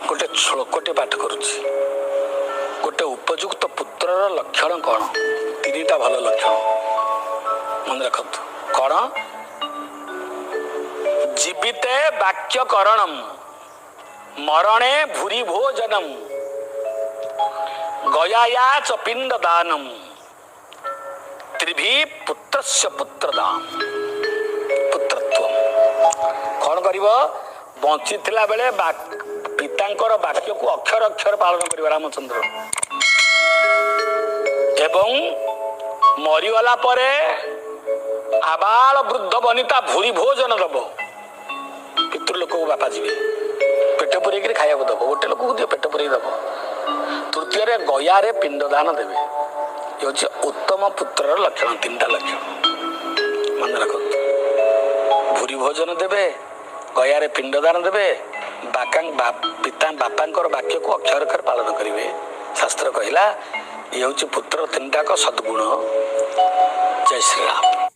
गोटे श्लोकटे पाठ करुच्ची गोटे उपयुक्त पुत्रर लक्षण कौन तीनटा भल लक्षण मन रख कौन जीविते वाक्यकरणम मरणे भूरि भोजनम गयाया च पिंड दानम त्रिभी पुत्रस्य पुत्रदान पुत्रत्व कौन कर बंची बेले पितांकर वाक्य को अक्षर अक्षर पालन कर रामचंद्र एवं मरीगला परे आबाल वृद्ध वनिता भूरी भोजन दब पितृलोक को बापा जी पेट पुरे खाया दब गोटे लोक को दिए पेट पुरे दब तृतीय गया पिंडदान देवे ये हूँ उत्तम पुत्र लक्षण तीनटा लक्षण मन रख भूरी भोजन देवे गया पिंडदान देवे पिता बापा वाक्य को अक्षर अक्षर पालन करेंगे शास्त्र कहला ये हूँ पुत्र तीनटा सद्गुण जय श्री राम।